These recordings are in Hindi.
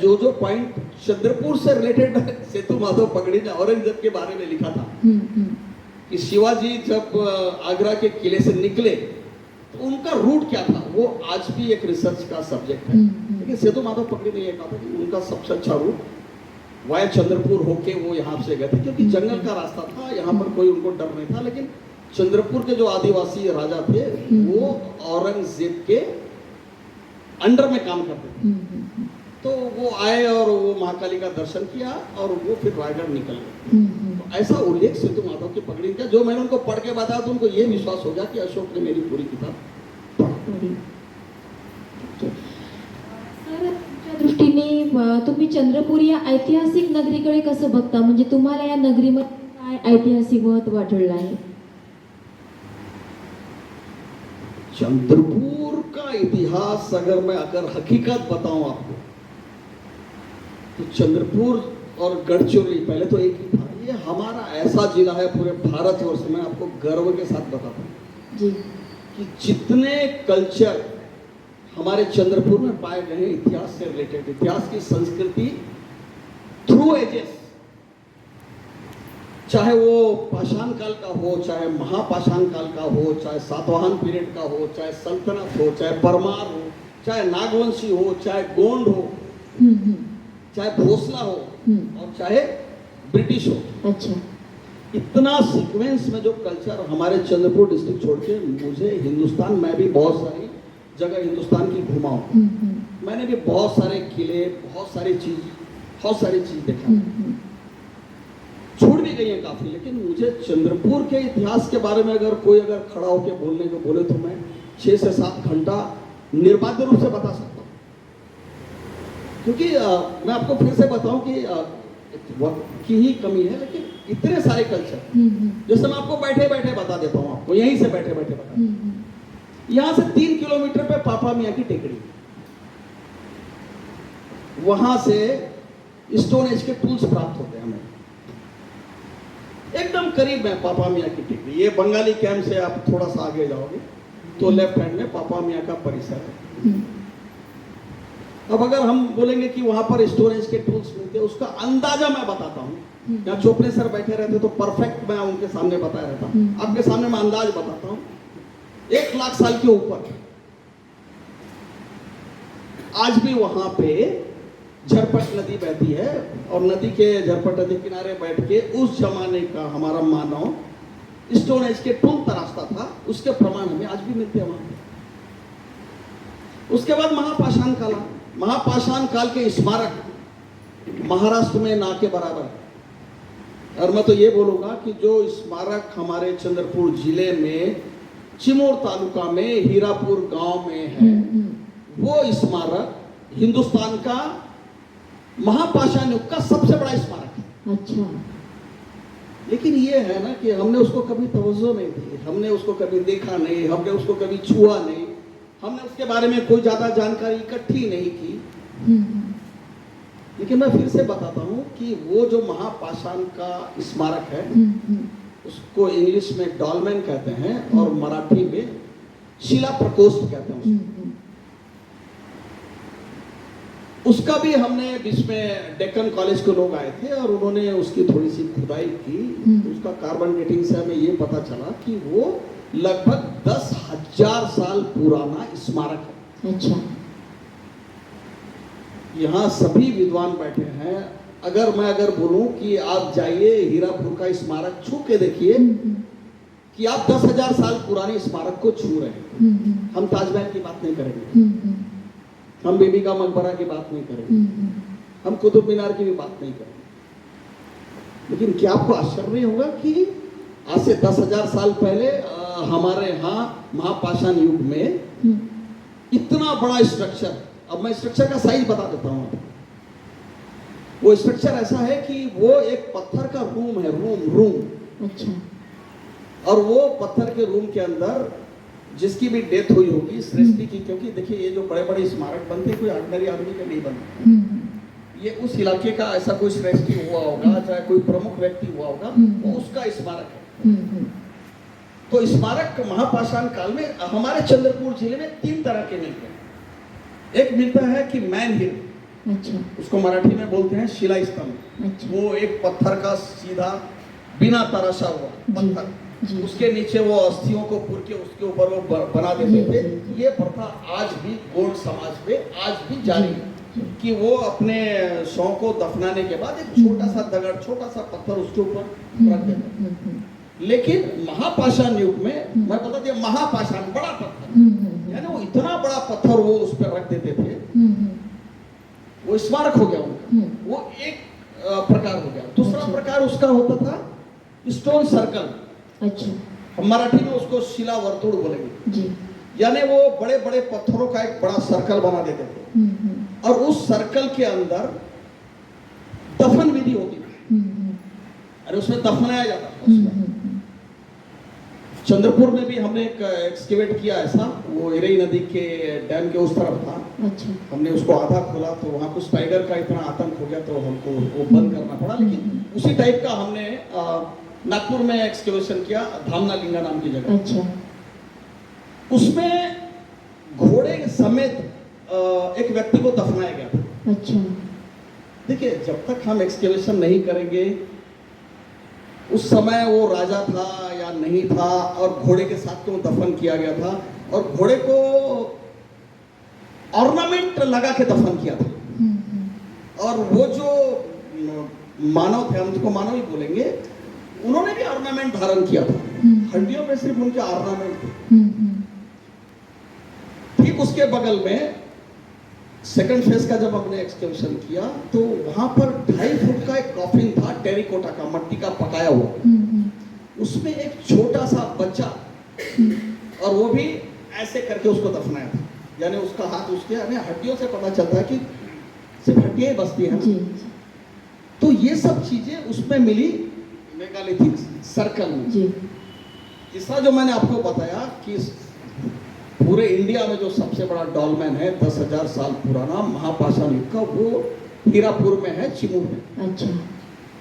जो पॉइंट चंद्रपुर से रिलेटेड सेतु माधव पगड़ी ने औरंगजेब के बारे में लिखा था कि शिवाजी जब आगरा के किले से निकले तो उनका रूट क्या था, वो आज भी एक रिसर्च का सब्जेक्ट है। लेकिन सेतु माधव पगड़ी ने यह कहा था कि उनका सबसे अच्छा रूट वाया चंद्रपुर होके वो यहाँ से गए थे, क्योंकि जंगल का रास्ता था, यहाँ पर कोई उनको डर नहीं था। लेकिन चंद्रपुर के जो आदिवासी राजा थे वो औरंगजेब के अंडर में काम करते थे। तो वो आए और वो महाकाली का दर्शन किया और वो फिर रायगढ़ निकल गए। तो ऐसा उल्लेख सेतु माधव की पगड़ी का, जो मैंने उनको पढ़ के बताया तो उनको ये विश्वास हो गया कि अशोक ने मेरी पूरी किताब पढ़ी। सर, तुमच्या दृष्टीने तुम्ही चंद्रपूर या ऐतिहासिक नगरीकडे कसं बघता? म्हणजे तुम्हाला या नगरीमध्ये काय ऐतिहासिक महत्त्व वाटलं आहे? चंद्रपुर का इतिहास अगर हकीकत बताऊं आपको तो चंद्रपुर और गढ़चिरौली पहले तो एक ही था। ये हमारा ऐसा जिला है पूरे भारतवर्ष में, आपको गर्व के साथ बताता हूँ जी कि जितने कल्चर हमारे चंद्रपुर में पाए गए हैं इतिहास से रिलेटेड, इतिहास की संस्कृति थ्रू एजेस, चाहे वो पाषाण काल का हो, चाहे महापाषाण काल का हो, चाहे सातवाहन पीरियड का हो, चाहे सल्तनत हो, चाहे परमार हो, चाहे नागवंशी हो, चाहे गोंड हो, चाहे भोसला हो और चाहे ब्रिटिश हो। अच्छा, इतना सीक्वेंस में जो कल्चर हमारे चंद्रपुर डिस्ट्रिक्ट छोड़ के, मुझे हिंदुस्तान, मैं भी बहुत सारी जगह हिंदुस्तान की घुमा हूँ, मैंने भी बहुत सारे किले, बहुत सारी चीज देखा, छूट भी गई है काफी। लेकिन मुझे चंद्रपुर के इतिहास के बारे में अगर कोई खड़ा होकर बोलने को बोले तो मैं 6 से 7 घंटा निर्बाध रूप से बता सकता हूँ। क्योंकि मैं आपको फिर से बताऊं कि वक्त की ही कमी है, लेकिन इतने सारे कल्चर, जैसे मैं आपको बैठे बैठे बता देता हूँ, आपको यहीं से बैठे बैठे बता। यहाँ से 3 किलोमीटर पे पापा मियाँ की टेकड़ी, वहां से स्टोन एज के टूल्स प्राप्त होते हैं हमें, एकदम करीब में पापा मियाँ की टेकड़ी। ये बंगाली कैंप से आप थोड़ा सा आगे जाओगे तो लेफ्ट हैंड में पापा मियाँ का परिसर है। अब अगर हम बोलेंगे कि वहां पर स्टोरेज के टूल्स मिलते हैं, उसका अंदाजा मैं बताता हूँ। यहाँ चोपड़े सर बैठे रहते तो परफेक्ट मैं उनके सामने बताया रहता, आपके सामने मैं अंदाज बताता हूँ। 1 लाख साल के ऊपर आज भी वहां पे झरपट नदी बहती है, और नदी के झरपट नदी किनारे बैठ के उस जमाने का हमारा मानव स्टोन एज के टूल तराशता था, उसके प्रमाण हमें आज भी मिलते हैं वहां पे। उसके बाद महापाषाण काल, महापाषाण काल के स्मारक महाराष्ट्र में ना के बराबर। और मैं तो ये बोलूंगा कि जो स्मारक हमारे चंद्रपुर जिले में चिमोर तालुका में हीरापुर गांव में है, वो स्मारक हिंदुस्तान का महापाषाण युग का सबसे बड़ा स्मारक है। अच्छा, लेकिन ये है ना कि हमने उसको कभी तवज्जो नहीं दी, हमने उसको कभी देखा नहीं, हमने उसको कभी छुआ नहीं, हमने उसके बारे में कोई ज्यादा जानकारी इकट्ठी नहीं की। लेकिन मैं फिर से बताता हूँ कि वो जो महापाषाण का स्मारक है, उसको इंग्लिश में डॉलमेन कहते हैं और मराठी में शिला प्रकोष्ठ कहते हैं उसका भी हमने बीच में डेक्कन कॉलेज के लोग आए थे और उन्होंने उसकी थोड़ी सी खुदाई की। उसका कार्बन डेटिंग से हमें ये पता चला कि वो लगभग 10,000 साल पुराना स्मारक है। अच्छा, यहाँ सभी विद्वान बैठे हैं। अगर बोलूं कि आप जाइए हीरापुर का स्मारक छू के देखिए कि आप 10,000 साल पुराने स्मारक को छू रहे हैं। हम ताजमहल की बात नहीं करेंगे, हम बीबी का मकबरा की बात नहीं करेंगे, हम कुतुब मीनार की भी बात नहीं करेंगे। लेकिन क्या आपको आश्चर्य नहीं होगा कि आज से 10,000 साल पहले हमारे यहाँ महापाषाण युग में इतना बड़ा स्ट्रक्चर, अब मैं स्ट्रक्चर का साइज बता देता हूँ आपको। वो स्ट्रक्चर ऐसा है कि वो एक पत्थर का रूम है, रूम। अच्छा, और वो पत्थर के रूम के अंदर जिसकी भी डेथ हुई होगी सृष्टि की, क्योंकि देखिए ये जो बड़े बड़े स्मारक बनते कोई ऑर्डिनरी आदमी के नहीं बनते, ये उस इलाके का ऐसा कोई सृष्टि हुआ होगा, चाहे कोई प्रमुख व्यक्ति हुआ होगा, वो उसका स्मारक है। तो स्मारक महापाषाण काल में हमारे चंद्रपुर जिले में 3 तरह के मिलते हैं। एक मिलता है कि मैन हिल, अच्छा उसको मराठी में बोलते हैं शिला स्तंभ। अच्छा वो एक पत्थर का सीधा बिना तराशा हुआ पत्थर, जी उसके नीचे वो अस्थियों को पुर के उसके ऊपर वो बना देते थे। जी। ये प्रथा आज भी गोंड समाज में आज भी जारी है कि वो अपने शव को दफनाने के बाद एक छोटा सा दगड़, छोटा सा पत्थर उसके ऊपर रख देते हैं। लेकिन महापाषाण युग में मैं बता दिया, महापाषाण बड़ा पत्थर, यानी वो इतना बड़ा पत्थर वो उस पर रख देते थे, वो स्मारक हो गया उनका। वो एक प्रकार हो गया। दूसरा अच्छा। प्रकार उसका होता था स्टोन सर्कल, अच्छा हम मराठी में उसको शिला वर्तुड़ बोलेंगे। जी यानी वो बड़े बड़े पत्थरों का एक बड़ा सर्कल बना देते थे और उस सर्कल के अंदर दफन विधि होती थी। अरे उसमें दफनाया जाता था उसमें। चंद्रपुर में भी हमने एक एक्सकेवेट किया ऐसा, वो इरई नदी के डैम के उस तरफ था। अच्छा हमने उसको आधा खोला तो वहां कुछ टाइगर का इतना आतंक हो गया तो हमको वो बंद करना पड़ा। लेकिन उसी टाइप का हमने नागपुर में एक्सकेवेशन किया, धामना लिंगा नाम की जगह। अच्छा उसमें घोड़े समेत एक व्यक्ति को दफनाया गया था। अच्छा देखिए, जब तक हम एक्सकेवेशन नहीं करेंगे, उस समय वो राजा था या नहीं था और घोड़े के साथ क्यों दफन किया गया था, और घोड़े को ऑर्नामेंट लगा के दफन किया था। और वो जो मानव थे, हम उसको मानव ही बोलेंगे, उन्होंने भी ऑर्नामेंट धारण किया था। हड्डियों में सिर्फ उनके ऑर्नामेंट थे। ठीक उसके बगल में सेकंड फेज का जब हमने एक्सकेवेशन किया तो वहां पर 2.5 फुट का एक कॉफिन था, टेरिकोटा का, मट्टी का पकाया हुआ। उसमें एक छोटा सा बच्चा, और वो भी ऐसे करके उसको दफनाया था। यानी उसका हाथ उसके, यानी हड्डियों से पता चलता है कि सिर्फ हड्डियां ही बसती हैं। तो ये सब चीजें उसमें मिली मेगालिथिक सर्कल में। तीसरा जो मैंने आपको बताया कि पूरे इंडिया में जो सबसे बड़ा डॉलमेन है 10,000 साल पुराना महापाषाण युग का, वो हीरापुर में है, चिमूर में। अच्छा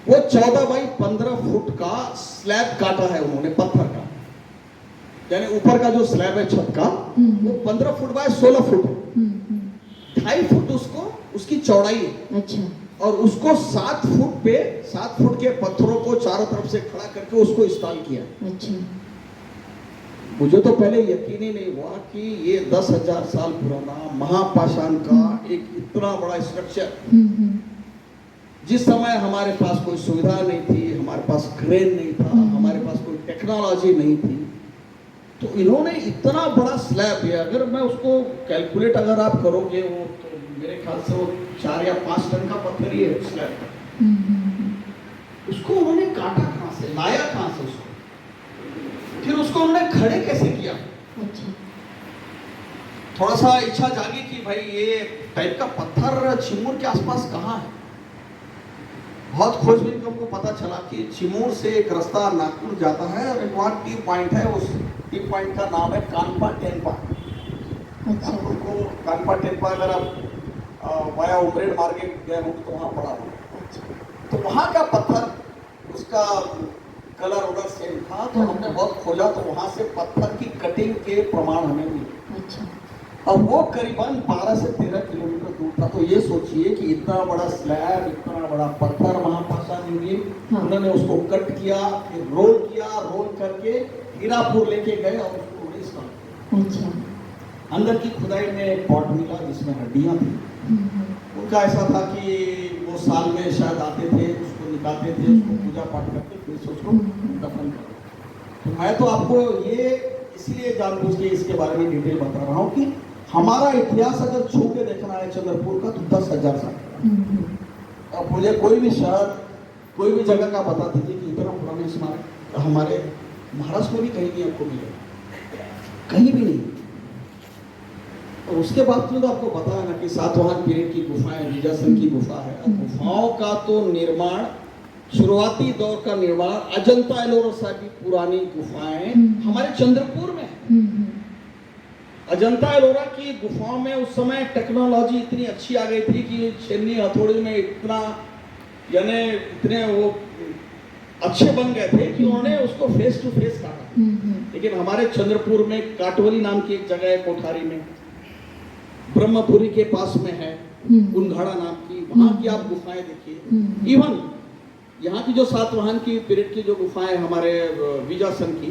वो 14 बाई 15 फुट का स्लैब काटा है उन्होंने, पत्थर का। यानी ऊपर का जो स्लैब है छत का, वो 15 फुट बाय 16 फुट है। 2.5 फुट उसको, उसकी चौड़ाई है। अच्छा और उसको 7 फुट पे 7 फुट के पत्थरों को चारों तरफ से खड़ा करके उसको इंस्टॉल किया। अच्छा मुझे तो पहले यकीन ही नहीं हुआ कि ये 10,000 साल पुराना महापाषाण का एक इतना बड़ा स्ट्रक्चर, जिस समय हमारे पास कोई सुविधा नहीं थी, हमारे पास क्रेन नहीं था, हमारे पास कोई टेक्नोलॉजी नहीं थी, तो इन्होंने इतना बड़ा स्लैब है। अगर मैं उसको कैलकुलेट अगर आप करोगे, वो तो मेरे ख्याल से वो 4 या 5 टन का पत्थर ही है स्लैब। उसको उन्होंने काटा कहां से, लाया कहां से उसको, फिर उसको उन्होंने खड़े कैसे किया। अच्छा थोड़ा सा इच्छा जागी कि भाई ये टाइप का पत्थर चिमूर के आसपास कहाँ है। बहुत खोजबीन को हमको पता चला कि चिमूर से एक रास्ता नागपुर जाता है और एक वहाँ टी पॉइंट है, उस टी पॉइंट का नाम है कानपा टेनपा। अच्छा आपको कानपा टेनपा अगर आप वाया उमरेड मार्ग गए हो तो वहाँ पड़ा हो। तो वहाँ का पत्थर, उसका कलर उधर सेम था, तो हमने बहुत खोजा तो वहां से पत्थर की कटिंग के प्रमाण हमें मिले। अच्छा और वो करीबन 12 से 13 किलोमीटर दूर था। तो ये सोचिए कि इतना बड़ा स्लैब, इतना बड़ा पत्थर महापाषाण युगीन, उन्होंने उसको कट किया, फिर रोल किया, रोल करके हीरापुर लेके गए और उसको रिलीज कर। अच्छा अंदर की खुदाई में एक पॉट मिला जिसमें हड्डियां थी। उनका ऐसा था कि वो साल में शायद आते थे, उसको निकालते थे, उसको पूजा पाठ करके फिर से उसको दफन करते। तो मैं तो आपको ये इसलिए जानबूझ के इसके बारे में डिटेल बता रहा हूँ कि हमारा इतिहास अगर छू के देखना है चंद्रपुर का, तो 10,000 साल। अब मुझे कोई भी शहर, कोई भी जगह का बता दीजिए कि इतना पुराने स्मारक हमारे महाराष्ट्र में भी कहीं नहीं आपको मिलेगा, कहीं भी नहीं। और उसके बाद तो आपको बताया ना कि सातवाहन पीरियड की गुफाएं, विजासन की गुफा है। गुफाओं का तो निर्माण, शुरुआती दौर का निर्माण, अजंता एलोरा की पुरानी गुफाएं हमारे चंद्रपुर में है। अजंता एलोरा की गुफाओं में उस समय टेक्नोलॉजी इतनी अच्छी आ गई थी कि छेनी हथौड़ी में इतना, यानी इतने वो अच्छे बन गए थे कि उन्होंने उसको फेस टू फेस काटा। लेकिन हमारे चंद्रपुर में काटवली नाम की एक जगह है, कोठारी में, ब्रह्मपुरी के पास में है, गुनघाड़ा नाम की, वहां की आप गुफाएं देखिए। इवन यहाँ की जो सातवाहन की पीरियड की जो गुफाएं हमारे विजासन की,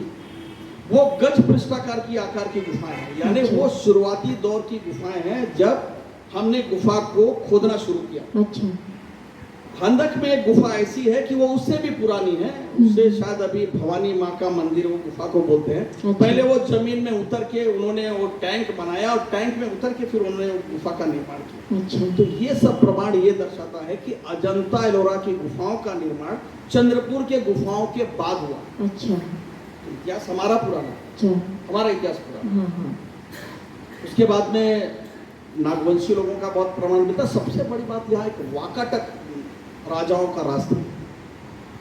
वो गज पृष्ठाकार की आकार की गुफाएं हैं, यानी वो शुरुआती दौर की गुफाएं हैं जब हमने गुफा को खोदना शुरू किया। अच्छा। खंदक में एक गुफा ऐसी है कि वो उससे भी पुरानी है, उससे शायद अभी भवानी माँ का मंदिर वो गुफा को बोलते हैं। अच्छा। पहले वो जमीन में उतर के उन्होंने वो टैंक बनाया और टैंक में उतर के फिर उन्होंने वो गुफा का निर्माण किया। अच्छा। तो ये सब प्रमाण ये दर्शाता है कि अजंता एलोरा की गुफाओं का निर्माण चंद्रपुर के गुफाओं के बाद हुआ। अच्छा। तो इतिहास हमारा पुराना, अच्छा। हमारा इतिहास पुराना। हाँ हाँ। उसके बाद में नागवंशी लोगों का बहुत प्रमाण मिलता है। सबसे बड़ी बात यहाँ एक वाकाटक राजाओं का रास्ता,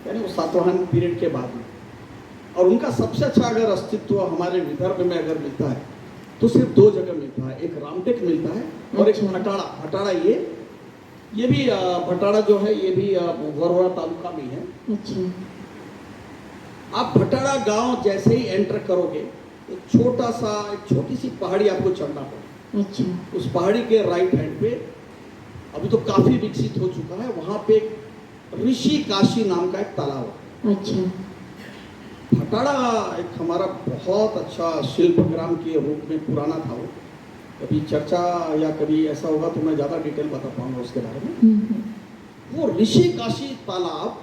यानी वो सातवाहन पीरियड के बाद में, और उनका सबसे अच्छा अगर अस्तित्व हमारे विदर्भ में अगर मिलता है तो सिर्फ दो जगह मिलता है, एक रामटेक मिलता है और एक भटाड़ा। भटाड़ा ये भी भटाड़ा जो है ये भी वरोरा तालुका में है। अच्छा। आप भटाड़ा गांव जैसे ही एंटर करोगे एक छोटा सा एक छोटी सी पहाड़ी आपको चढ़ना पड़ेगा। अच्छा। उस पहाड़ी के राइट हैंड पे अभी तो काफी विकसित हो चुका है, वहां पे एक ऋषि काशी नाम का एक तालाब है। अच्छा। भटाड़ा एक हमारा बहुत अच्छा शिल्प ग्राम के रूप में पुराना था। वो कभी चर्चा या कभी ऐसा होगा तो मैं ज्यादा डिटेल बता पाऊंगा उसके बारे में। वो ऋषि काशी तालाब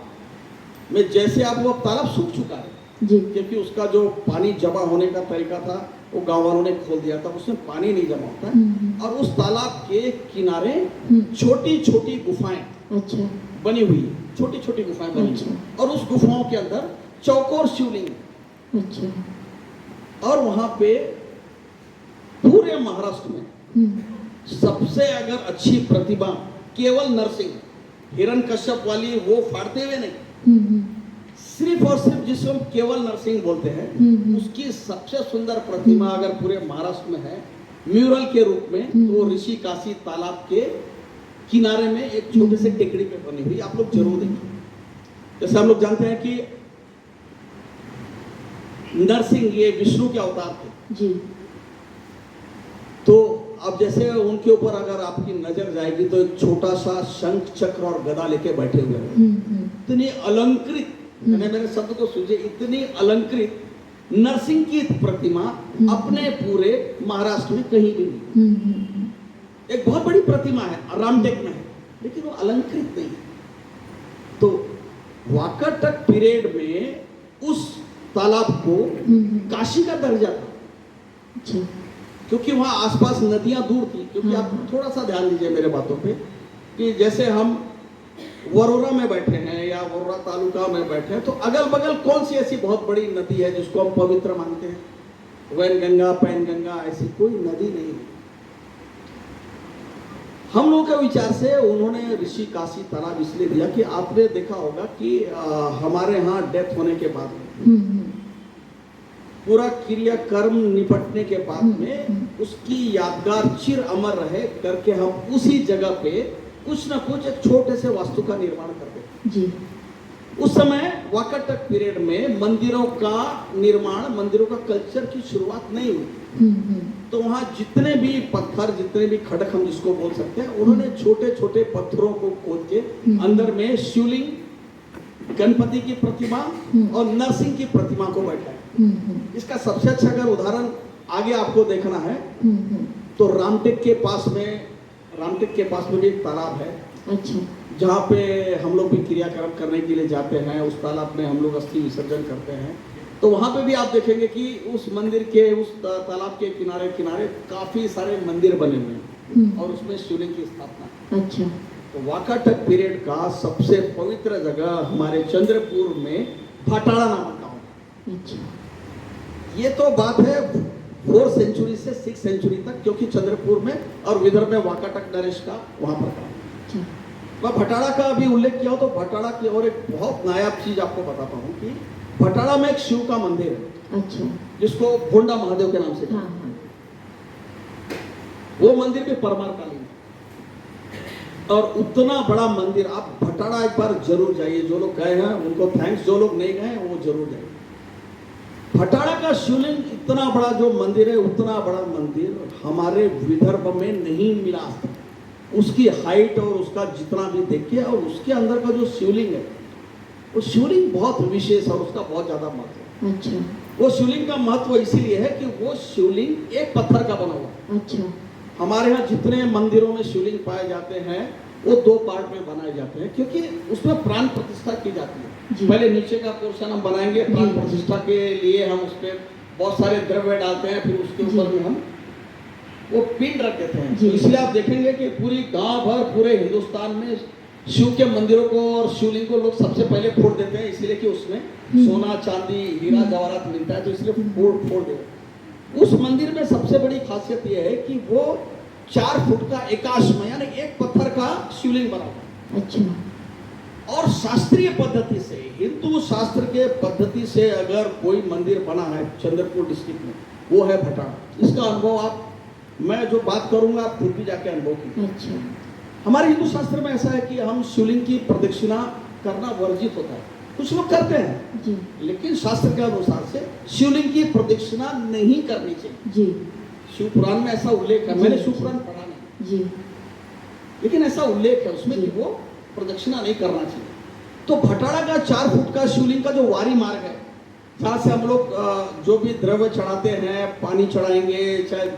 में जैसे आप वो तालाब सूख चुका है जी। क्योंकि उसका जो पानी जमा होने का तरीका था वो गांव वालों ने खोल दिया था, उसमें पानी नहीं जमा होता है। और उस तालाब के किनारे छोटी छोटी गुफाएं अच्छा बनी हुई है, छोटी छोटी गुफाएं बनी हुई है। और उस गुफाओं के अंदर चौकोर शिवलिंग है। अच्छा। और वहां पे पूरे महाराष्ट्र में सबसे अगर अच्छी प्रतिभा केवल नरसिंह, हिरण्यकश्यप वाली वो फाड़ते हुए नहीं, सिर्फ और सिर्फ जिसको हम केवल नरसिंह बोलते हैं, उसकी सबसे सुंदर प्रतिमा अगर पूरे महाराष्ट्र में है म्यूरल के रूप में, तो ऋषि काशी तालाब के किनारे में एक छोटे से टेकड़ी पे बनी हुई, आप लोग जरूर देखिए। जैसे हम लोग जानते हैं कि नरसिंह ये विष्णु के अवतार थे जी। तो अब जैसे उनके ऊपर अगर आपकी नजर जाएगी तो एक छोटा सा शंख चक्र और गदा लेके बैठे हुए हैं। इतनी अलंकृत, मैंने मेरे शब्द को सूझे, इतनी अलंकृत नरसिंह की प्रतिमा अपने पूरे महाराष्ट्र में कहीं भी नहीं। एक बहुत बड़ी प्रतिमा है, रामटेक में है, लेकिन वो अलंकृत नहीं है। तो वाकाटक पीरियड में उस तालाब को काशी का दर्जा था, क्योंकि वहां आसपास नदियां दूर थी। क्योंकि आप थोड़ा सा ध्यान दीजिए मेरे बातों पे कि जैसे हम वरोरा में बैठे हैं या वरोरा तालुका में बैठे हैं तो अगल बगल कौन सी ऐसी बहुत बड़ी नदी है जिसको हम पवित्र मानते हैं? वैनगंगा, पैनगंगा, ऐसी कोई नदी नहीं है। हम लोगों के विचार से उन्होंने ऋषि काशी तालाब इसलिए दिया कि आपने देखा होगा कि हमारे यहाँ डेथ होने के बाद पूरा क्रियाकर्म निपटने के बाद में उसकी यादगार चिर अमर रहे करके हम उसी जगह पे कुछ ना कुछ एक छोटे से वास्तु का निर्माण करते जी। उस समय वाकाटक पीरियड में मंदिरों का निर्माण, मंदिरों का कल्चर की शुरुआत नहीं हुई। तो वहां जितने भी पत्थर, जितने भी खड़क हम जिसको बोल सकते हैं, उन्होंने छोटे छोटे पत्थरों को खोद के अंदर में शिवलिंग, गणपति की प्रतिमा और नरसिंह की प्रतिमा को बैठाया। इसका सबसे अच्छा अगर उदाहरण आगे आपको देखना है तो रामटेक के पास में भी एक तालाब है। अच्छा। जहाँ पे हम लोग भी क्रियाक्रम करने के लिए जाते हैं, उस तालाब में हम लोग अस्थि विसर्जन करते हैं। तो वहाँ पे भी आप देखेंगे कि उस मंदिर के, उस तालाब के किनारे किनारे काफी सारे मंदिर बने हुए हैं और उसमें शिवलिंग की स्थापना। अच्छा। तो वाकाटक पीरियड का सबसे पवित्र जगह हमारे चंद्रपुर में भटाड़ा नामक गाँव। अच्छा। ये तो बात है 4th सेंचुरी से 6th सेंचुरी तक, क्योंकि चंद्रपुर में और विदर्भ में वाकाटक नरेश का वहां पर था। मैं भटाड़ा का अभी उल्लेख किया तो भटाड़ा की और एक बहुत नायाब चीज आपको बताता हूँ कि भटाड़ा में एक शिव का मंदिर है। अच्छा। जिसको भोंडा महादेव के नाम से। हाँ। वो मंदिर भी परमारकालीन है और उतना बड़ा मंदिर। आप भटाड़ा एक बार जरूर जाइए, जो लोग गए हैं उनको थैंक्स, जो लोग नहीं गए वो जरूर जाइए। भटाड़ा का शिवलिंग इतना बड़ा जो मंदिर है, उतना बड़ा मंदिर हमारे विदर्भ में नहीं मिला। उसकी हाइट और उसका जितना भी देखिए, और उसके अंदर का जो शिवलिंग है, वो शिवलिंग बहुत विशेष और उसका बहुत ज्यादा महत्व है। अच्छा वो शिवलिंग का महत्व इसीलिए है कि वो शिवलिंग एक पत्थर का बना हुआ है। अच्छा हमारे यहाँ जितने मंदिरों में शिवलिंग पाए जाते हैं वो 2 पार्ट में बनाए जाते हैं, क्योंकि उसमें प्राण प्रतिष्ठा की जाती है। जी। पहले नीचे का पोर्शन हम बनाएंगे, प्राण जी। प्रतिष्ठा के लिए हम उस पर बहुत सारे द्रव्य डालते हैं, फिर उसके जी। ऊपर में हम वो पिंड रख देते हैं। जी। तो इसलिए आप देखेंगे कि पूरी गांव भर, पूरे हिंदुस्तान में शिव के मंदिरों को और शिवलिंग को लोग सबसे पहले फोड़ देते हैं, इसलिए कि उसमें सोना चांदी हीरा जवाहरात मिलता है, तो इसलिए फोड़ देते। उस मंदिर में सबसे बड़ी खासियत यह है कि वो 4 फुट का एकाश्म यानी एक पत्थर का शिवलिंग बना हुआ है। अच्छा और शास्त्रीय पद्धति से, हिंदू शास्त्र के पद्धति से अगर कोई मंदिर बना है चंद्रपुर डिस्ट्रिक्ट में, वो है भटाड़ा। इसका अनुभव आप, मैं जो बात करूंगा आप खुद भी जाके अनुभव कीजिए। अच्छा हमारे हिंदू शास्त्र में ऐसा है कि हम शिवलिंग की प्रदक्षिणा करना वर्जित होता है, कुछ लोग करते हैं जी लेकिन शास्त्र के अनुसार से शिवलिंग की प्रदक्षिणा नहीं करनी चाहिए। जी शिव पुराण में ऐसा उल्लेख है, जी, मैंने जी। शिव पुराण पढ़ा नहीं, जी लेकिन ऐसा उल्लेख है उसमें जी। कि वो प्रदक्षिणा नहीं करना चाहिए। तो भटाड़ा का 4 फुट का शिवलिंग का जो वारी मार्ग है, जहाँ से हम लोग जो भी द्रव्य चढ़ाते हैं, पानी चढ़ाएंगे, चाहे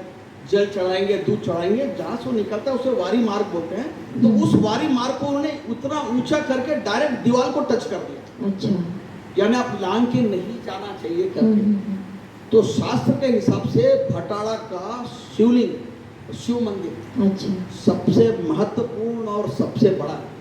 जल चढ़ाएंगे, दूध चढ़ाएंगे, जहाँ से वो निकलता है उसे वारी मार्ग बोलते हैं। तो उस वारी मार्ग को उन्होंने उतना ऊंचा करके डायरेक्ट दीवार को टच कर दिया, अच्छा यानी आप लांग के नहीं जाना चाहिए करके। तो शास्त्र के हिसाब से भटाड़ा का शिवलिंग, शिव मंदिर अच्छा सबसे महत्वपूर्ण और सबसे बड़ा है।